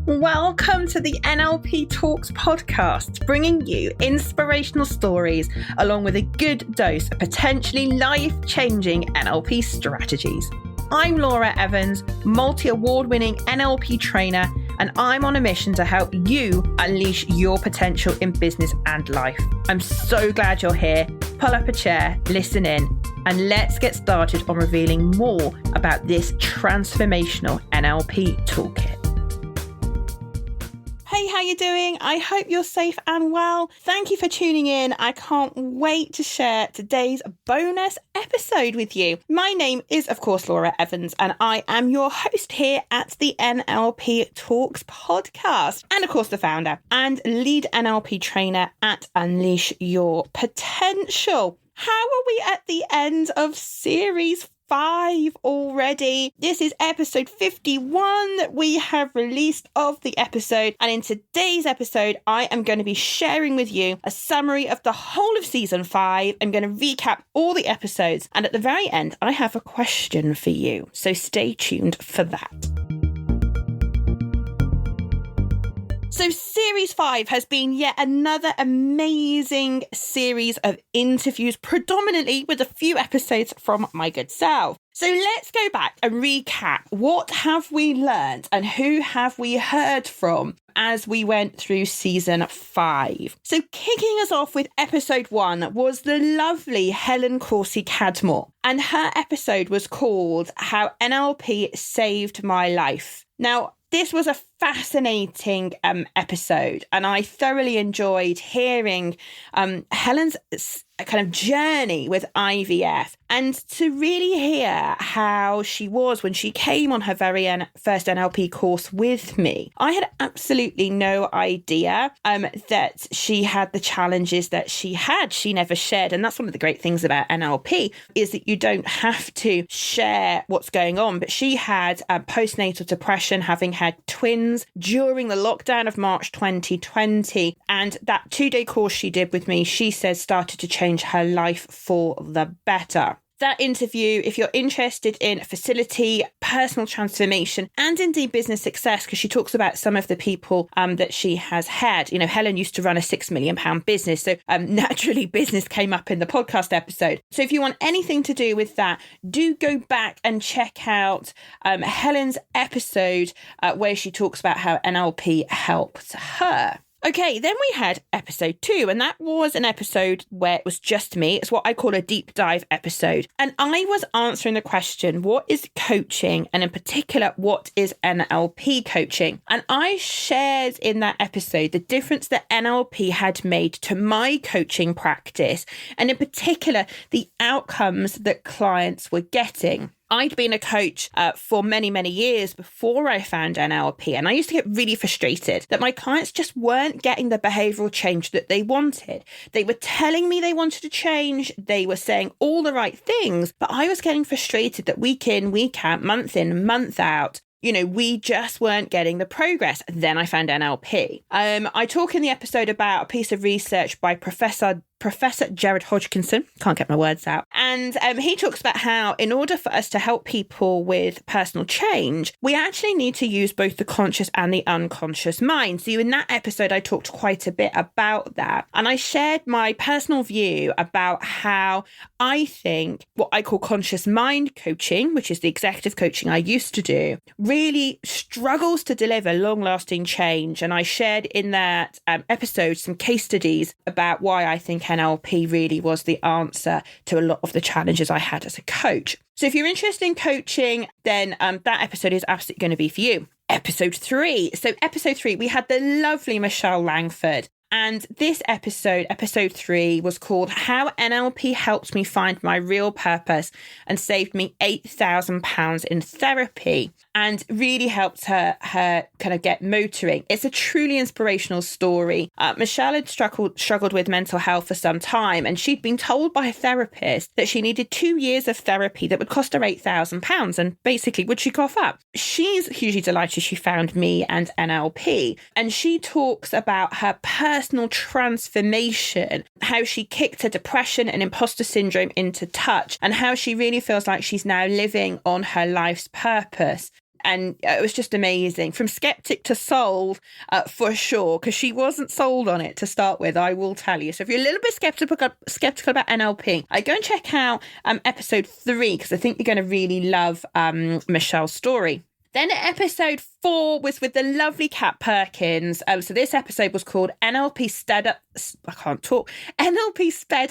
Welcome to the NLP Talks Podcast, bringing you inspirational stories along with a good dose of potentially life-changing NLP strategies. I'm Laura Evans, multi-award-winning NLP trainer, and I'm on a mission to help you unleash your potential in business and life. I'm so glad you're here. Pull up a chair, listen in, and let's get started on revealing more about this transformational NLP toolkit. Hey, how you doing? I hope you're safe and well. Thank you for tuning in. I can't wait to share today's bonus episode with you. My name is, of course, Laura Evans, and I am your host here at the NLP Talks Podcast, and of course, the founder and lead NLP trainer at Unleash Your Potential. How are we at the end of series 5 already? This is episode 51 that we have released of the episode, and in today's episode I am going to be sharing with you a summary of the whole of season 5. I'm going to recap all the episodes, and at the very end I have a question for you, so stay tuned for that. So series 5 has been yet another amazing series of interviews, predominantly with a few episodes from my good self. So let's go back and recap. What have we learned and who have we heard from as we went through season 5? So kicking us off with episode 1 was the lovely Helen Corsi-Cadmore, and her episode was called How NLP Saved My Life. Now, this was a fascinating episode, and I thoroughly enjoyed hearing Helen's kind of journey with IVF, and to really hear how she was when she came on her very first NLP course with me. I had absolutely no idea that she had the challenges that she had. She never shared, and that's one of the great things about NLP, is that you don't have to share what's going on. But she had postnatal depression, having had twins during the lockdown of March 2020, and that 2-day course she did with me, she says, started to change her life for the better. That interview, if you're interested in fertility, personal transformation, and indeed business success, because she talks about some of the people that she has had. You know, Helen used to run a £6 million business, so naturally business came up in the podcast episode. So if you want anything to do with that, do go back and check out Helen's episode where she talks about how NLP helped her. Okay, then we had episode 2, and that was an episode where it was just me. It's what I call a deep dive episode. And I was answering the question, what is coaching? And in particular, what is NLP coaching? And I shared in that episode the difference that NLP had made to my coaching practice, and in particular, the outcomes that clients were getting. I'd been a coach for many, many years before I found NLP, and I used to get really frustrated that my clients just weren't getting the behavioural change that they wanted. They were telling me they wanted to change, they were saying all the right things, but I was getting frustrated that week in, week out, month in, month out, you know, we just weren't getting the progress. Then I found NLP. I talk in the episode about a piece of research by Professor Jared Hodgkinson, can't get my words out. And he talks about how in order for us to help people with personal change, we actually need to use both the conscious and the unconscious mind. So in that episode, I talked quite a bit about that. And I shared my personal view about how I think what I call conscious mind coaching, which is the executive coaching I used to do, really struggles to deliver long-lasting change. And I shared in that episode some case studies about why I think NLP really was the answer to a lot of the challenges I had as a coach. So if you're interested in coaching, then that episode is absolutely going to be for you. Episode 3. So episode 3, we had the lovely Michelle Langford. And this episode 3, was called How NLP Helped Me Find My Real Purpose and Saved Me £8,000 in Therapy, and really helped her kind of get motoring. It's a truly inspirational story. Michelle had struggled with mental health for some time, and she'd been told by a therapist that she needed 2 years of therapy that would cost her £8,000, and basically would she cough up? She's hugely delighted she found me and NLP, and she talks about her personal transformation, how she kicked her depression and imposter syndrome into touch, and how she really feels like she's now living on her life's purpose. And it was just amazing. From skeptic to sold, for sure, because she wasn't sold on it to start with, I will tell you. So if you're a little bit skeptical about NLP, go and check out episode 3, because I think you're going to really love Michelle's story. Then episode 4 was with the lovely Kat Perkins. So this episode was called NLP Sped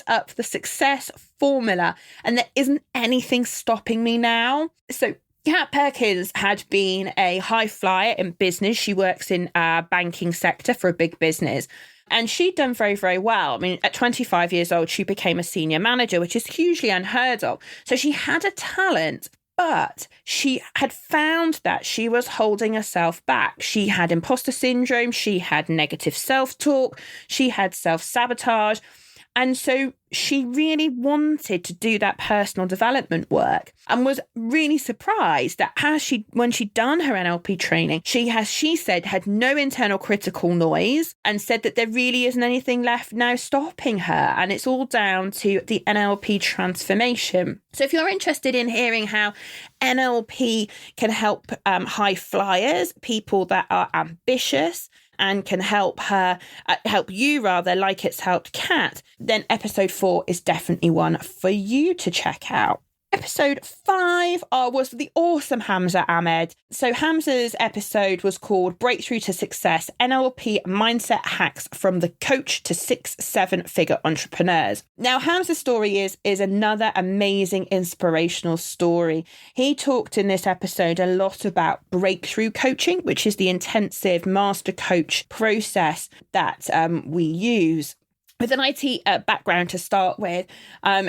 Up the Success Formula, and there isn't anything stopping me now. So Kat Perkins had been a high flyer in business. She works in banking sector for a big business. And she'd done very, very well. I mean, at 25 years old, she became a senior manager, which is hugely unheard of. So she had a talent, but she had found that she was holding herself back. She had imposter syndrome. She had negative self-talk. She had self-sabotage. And so she really wanted to do that personal development work, and was really surprised that when she'd done her NLP training, she said, had no internal critical noise, and said that there really isn't anything left now stopping her. And it's all down to the NLP transformation. So if you're interested in hearing how NLP can help high flyers, people that are ambitious, and can help you like it's helped Kat, then episode 4 is definitely one for you to check out. Episode 5 was the awesome Hamza Ahmed. So Hamza's episode was called Breakthrough to Success, NLP Mindset Hacks from the Coach to 6-7-Figure Entrepreneurs. Now, Hamza's story is another amazing inspirational story. He talked in this episode a lot about breakthrough coaching, which is the intensive master coach process that we use. With an IT background to start with,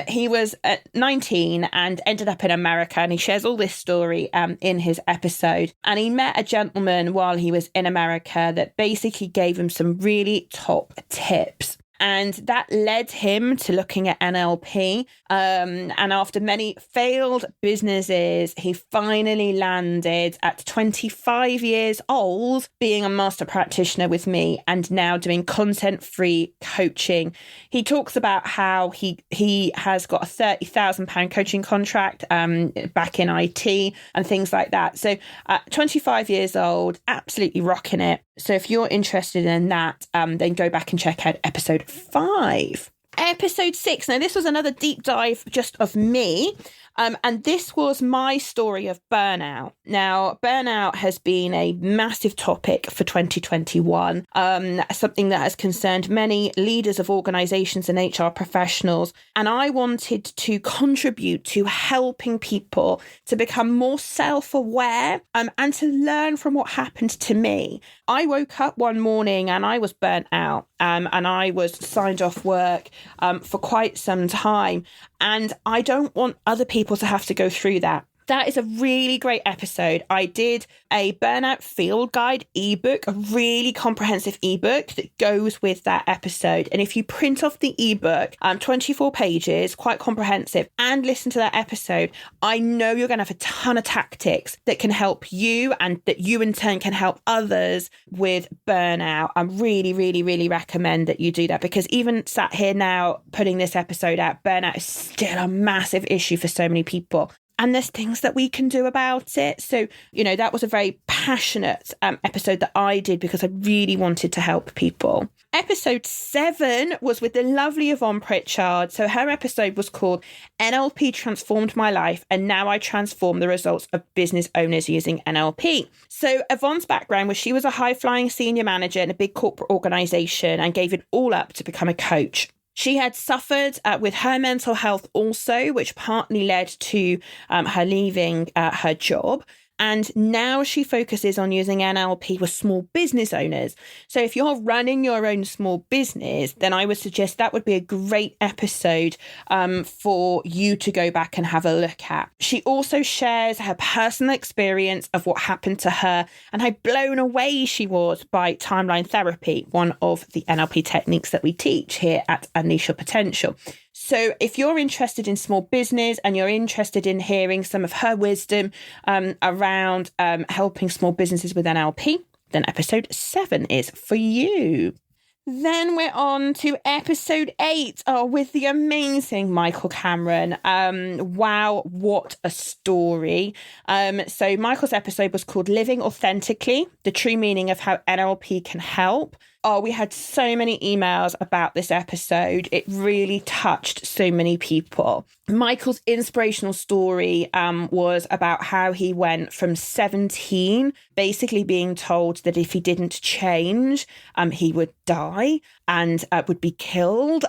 he was 19 and ended up in America, and he shares all this story in his episode. And he met a gentleman while he was in America that basically gave him some really top tips. And that led him to looking at NLP. And after many failed businesses, he finally landed at 25 years old, being a master practitioner with me and now doing content-free coaching. He talks about how he has got a £30,000 coaching contract back in IT and things like that. So 25 years old, absolutely rocking it. So if you're interested in that, then go back and check out episode 5. Episode 6. Now, this was another deep dive just of me. And this was my story of burnout. Now, burnout has been a massive topic for 2021, something that has concerned many leaders of organizations and HR professionals. And I wanted to contribute to helping people to become more self-aware and to learn from what happened to me. I woke up one morning and I was burnt out, and I was signed off work for quite some time. And I don't want other people to have to go through that. That is a really great episode. I did a burnout field guide ebook, a really comprehensive ebook that goes with that episode. And if you print off the ebook, 24 pages, quite comprehensive, and listen to that episode, I know you're going to have a ton of tactics that can help you and that you in turn can help others with burnout. I really, really, really recommend that you do that, because even sat here now putting this episode out, burnout is still a massive issue for so many people. And there's things that we can do about it. So, that was a very passionate episode that I did because I really wanted to help people. Episode 7 was with the lovely Yvonne Pritchard. So her episode was called NLP Transformed My Life, and Now I Transform the Results of Business Owners Using NLP. So Yvonne's background was she was a high-flying senior manager in a big corporate organization and gave it all up to become a coach. She had suffered with her mental health also, which partly led to her leaving her job. And now she focuses on using NLP with small business owners. So if you're running your own small business, then I would suggest that would be a great episode for you to go back and have a look at. She also shares her personal experience of what happened to her and how blown away she was by timeline therapy, one of the NLP techniques that we teach here at Unleash Your Potential. So if you're interested in small business and you're interested in hearing some of her wisdom around helping small businesses with NLP, then episode 7 is for you. Then we're on to episode 8 with the amazing Michael Cameron. Wow, what a story. So Michael's episode was called Living Authentically, the True Meaning of How NLP Can Help. Oh, we had so many emails about this episode. It really touched so many people. Michael's inspirational story was about how he went from 17, basically being told that if he didn't change, he would die and would be killed.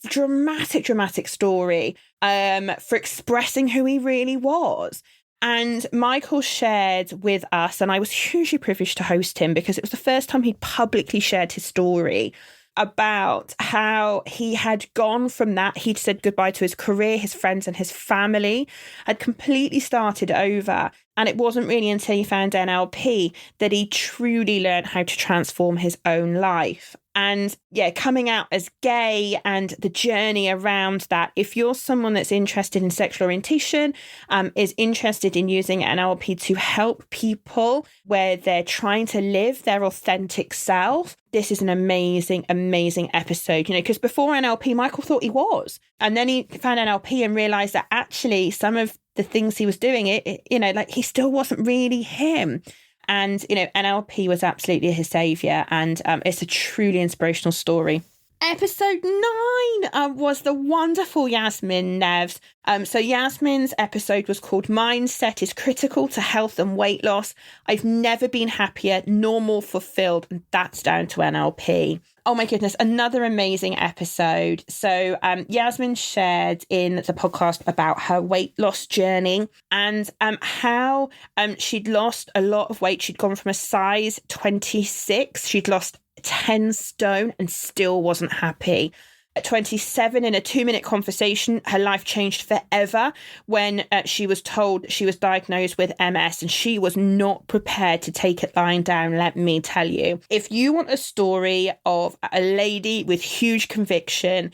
Dramatic story for expressing who he really was. And Michael shared with us, and I was hugely privileged to host him because it was the first time he'd publicly shared his story about how he had gone from that. He'd said goodbye to his career, his friends and his family, had completely started over. And it wasn't really until he found NLP that he truly learned how to transform his own life. And yeah, coming out as gay and the journey around that. If you're someone that's interested in sexual orientation, is interested in using NLP to help people where they're trying to live their authentic self, this is an amazing episode, because before NLP, Michael thought he was. And then he found NLP and realized that actually some of the things he was doing, he still wasn't really him. And, NLP was absolutely his savior. And it's a truly inspirational story. Episode 9 was the wonderful Yasmin Neves. So Yasmin's episode was called Mindset is Critical to Health and Weight Loss. I've never been happier nor more fulfilled. And that's down to NLP. Oh my goodness, another amazing episode. So Yasmin shared in the podcast about her weight loss journey and how she'd lost a lot of weight. She'd gone from a size 26. She'd lost 10 stone and still wasn't happy. At 27, in a 2-minute conversation, her life changed forever when she was told she was diagnosed with MS, and she was not prepared to take it lying down, let me tell you. If you want a story of a lady with huge conviction,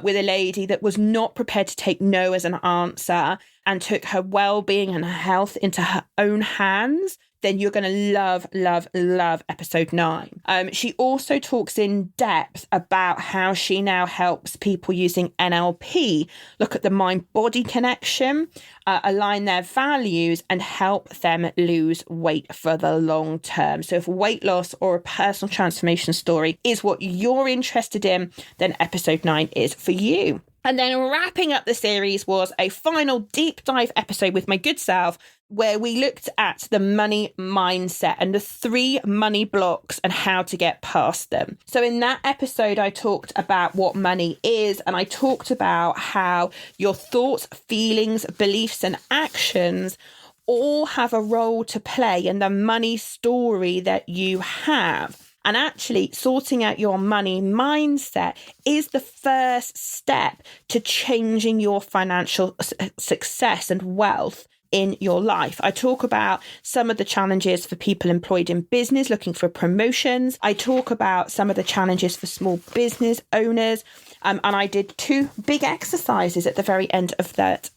with a lady that was not prepared to take no as an answer and took her well-being and her health into her own hands, then you're going to love episode 9. She also talks in depth about how she now helps people using NLP look at the mind-body connection, align their values, and help them lose weight for the long term. So if weight loss or a personal transformation story is what you're interested in, then episode 9 is for you. And then wrapping up the series was a final deep dive episode with my good self, where we looked at the money mindset and the 3 money blocks and how to get past them. So in that episode, I talked about what money is, and I talked about how your thoughts, feelings, beliefs, and actions all have a role to play in the money story that you have. And actually sorting out your money mindset is the first step to changing your financial success and wealth in your life. I talk about some of the challenges for people employed in business looking for promotions. I talk about some of the challenges for small business owners. And I did 2 big exercises at the very end of that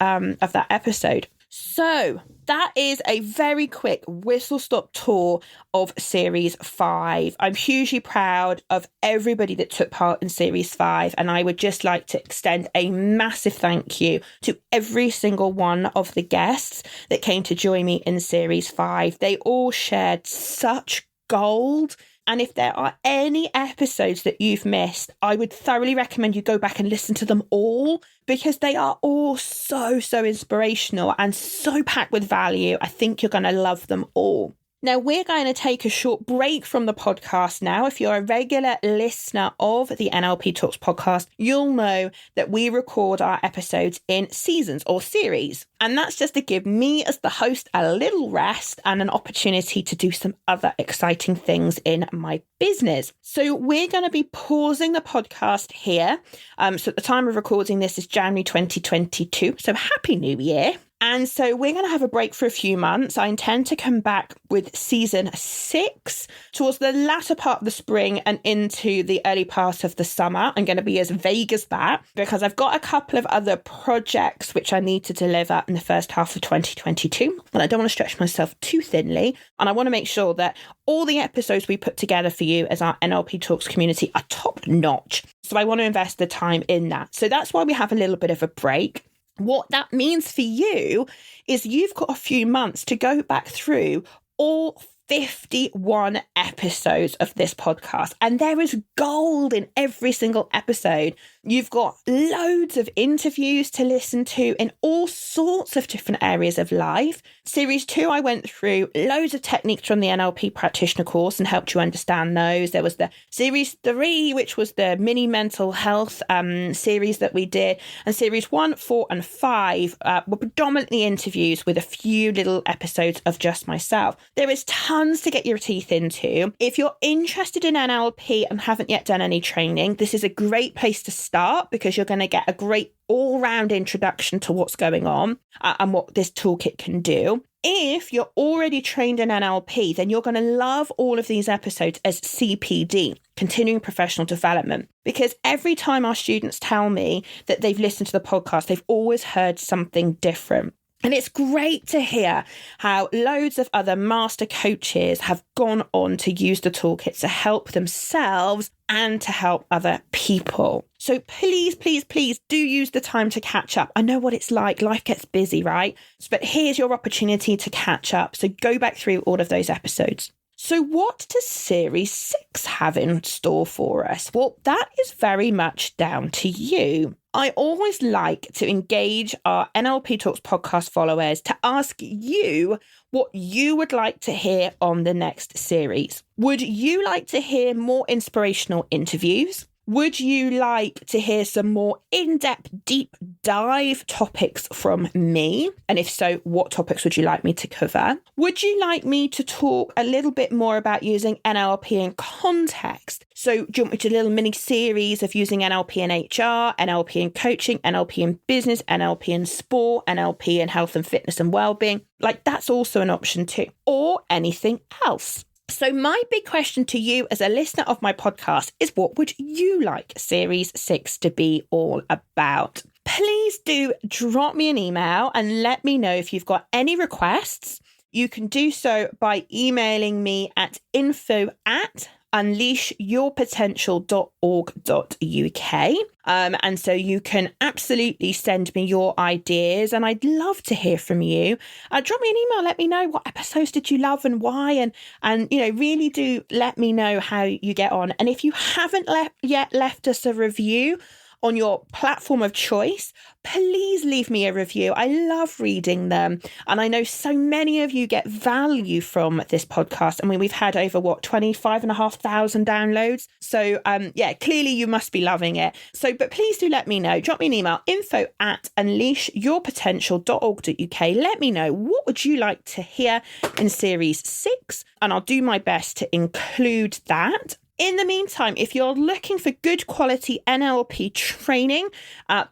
episode. So that is a very quick whistle-stop tour of Series 5. I'm hugely proud of everybody that took part in Series 5, and I would just like to extend a massive thank you to every single one of the guests that came to join me in Series 5. They all shared such gold. And if there are any episodes that you've missed, I would thoroughly recommend you go back and listen to them all, because they are all so inspirational and so packed with value. I think you're going to love them all. Now, we're going to take a short break from the podcast now. If you're a regular listener of the NLP Talks podcast, you'll know that we record our episodes in seasons or series. And that's just to give me as the host a little rest and an opportunity to do some other exciting things in my business. So we're going to be pausing the podcast here. So at the time of recording this is January 2022. So Happy New Year. And so we're going to have a break for a few months. I intend to come back with season 6 towards the latter part of the spring and into the early part of the summer. I'm going to be as vague as that because I've got a couple of other projects which I need to deliver in the first half of 2022. And I don't want to stretch myself too thinly. And I want to make sure that all the episodes we put together for you as our NLP Talks community are top notch. So I want to invest the time in that. So that's why we have a little bit of a break. What that means for you is you've got a few months to go back through all 51 episodes of this podcast, and there is gold in every single episode. You've got loads of interviews to listen to in all sorts of different areas of life. Series 2, I went through loads of techniques from the NLP practitioner course and helped you understand those. There was the series 3, which was the mini mental health series that we did. And series 1, 4 and 5 were predominantly interviews with a few little episodes of just myself. There is tons to get your teeth into. If you're interested in NLP and haven't yet done any training, this is a great place to start because you're going to get a great all-round introduction to what's going on and what this toolkit can do. If you're already trained in NLP, then you're going to love all of these episodes as CPD, continuing professional development, because every time our students tell me that they've listened to the podcast, they've always heard something different. And it's great to hear how loads of other master coaches have gone on to use the toolkit to help themselves and to help other people. So please, please, please do use the time to catch up. I know what it's like. Life gets busy, right? But here's your opportunity to catch up. So go back through all of those episodes. So what does Series 6 have in store for us? Well, that is very much down to you. I always like to engage our NLP Talks podcast followers to ask you what you would like to hear on the next series. Would you like to hear more inspirational interviews? Would you like to hear some more in-depth, deep dive topics from me? And if so, what topics would you like me to cover? Would you like me to talk a little bit more about using NLP in context? So do you want me to do a little mini series of using NLP in HR, NLP in coaching, NLP in business, NLP in sport, NLP in health and fitness and well-being? Like that's also an option too. Or anything else. So my big question to you as a listener of my podcast is, what would you like Series 6 to be all about? Please do drop me an email and let me know if you've got any requests. You can do so by emailing me at info@unleashyourpotential.org.uk. And so you can absolutely send me your ideas and I'd love to hear from you. Drop me an email, let me know what episodes did you love and why, and you know, really do let me know how you get on. And if you haven't yet left us a review on your platform of choice, please leave me a review. I love reading them. And I know so many of you get value from this podcast. I mean, we've had over 25,500 downloads. So clearly you must be loving it. So, but please do let me know. Drop me an email, info@unleashyourpotential.org.uk. Let me know, what would you like to hear in Series 6? And I'll do my best to include that. In the meantime, if you're looking for good quality NLP training,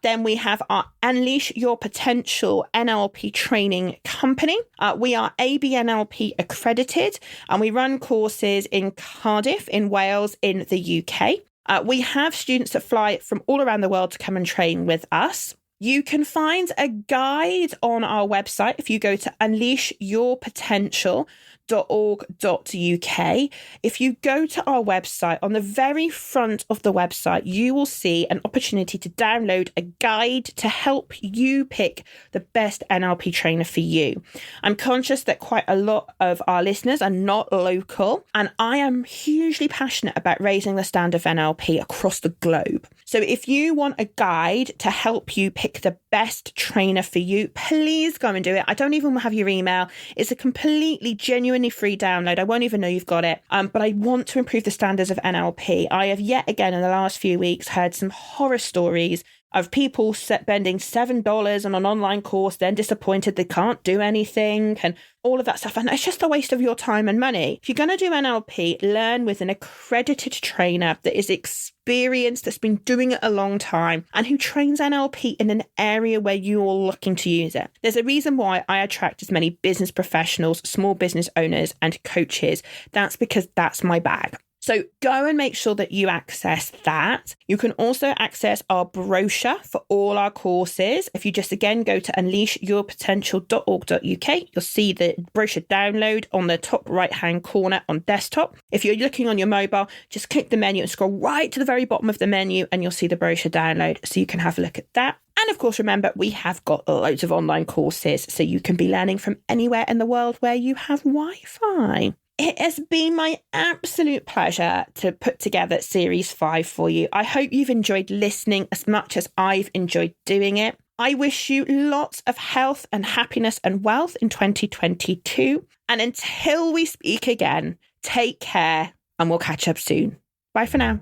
then we have our Unleash Your Potential NLP training company. We are ABNLP accredited and we run courses in Cardiff, in Wales, in the UK. We have students that fly from all around the world to come and train with us. You can find a guide on our website if you go to unleashyourpotential.org.uk. If you go to our website, on the very front of the website, you will see an opportunity to download a guide to help you pick the best NLP trainer for you. I'm conscious that quite a lot of our listeners are not local, and I am hugely passionate about raising the standard of NLP across the globe. So if you want a guide to help you pick the best trainer for you, please go and do it. I don't even have your email. It's a completely genuinely free download. I won't even know you've got it. But I want to improve the standards of NLP. I have yet again in the last few weeks heard some horror stories of people spending $7 on an online course, then disappointed they can't do anything and all of that stuff. And it's just a waste of your time and money. If you're going to do NLP, learn with an accredited trainer that is experienced, that's been doing it a long time, and who trains NLP in an area where you're looking to use it. There's a reason why I attract as many business professionals, small business owners, and coaches. That's because that's my bag. So go and make sure that you access that. You can also access our brochure for all our courses. If you just again go to unleashyourpotential.org.uk, you'll see the brochure download on the top right-hand corner on desktop. If you're looking on your mobile, just click the menu and scroll right to the very bottom of the menu and you'll see the brochure download so you can have a look at that. And of course, remember, we have got loads of online courses so you can be learning from anywhere in the world where you have Wi-Fi. It has been my absolute pleasure to put together Series 5 for you. I hope you've enjoyed listening as much as I've enjoyed doing it. I wish you lots of health and happiness and wealth in 2022. And until we speak again, take care and we'll catch up soon. Bye for now.